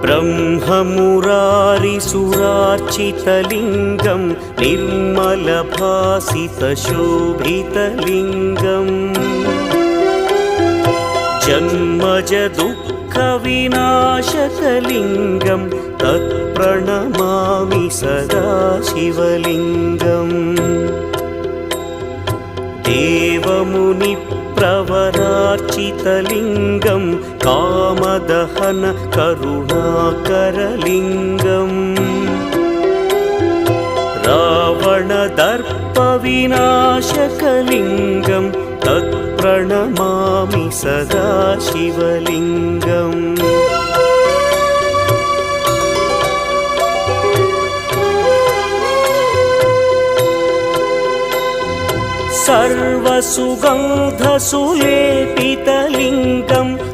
ब्रह्ममुरारिसुरार्चितलिङ्गं निर्मलभासितशोभितलिङ्गम् जन्मजदुःखविनाशकलिङ्गं तत्प्रणमामि सदा शिवलिङ्गम् देवमुनिप्रवरार्चितलिङ्गं कामदहन करुणाकरलिङ्गम् रावणदर्पविनाशकलिङ्गं तत्प्रणमामि सदा शिवलिङ्गम् सर्वसुगन्धसुलेपितलिङ्गं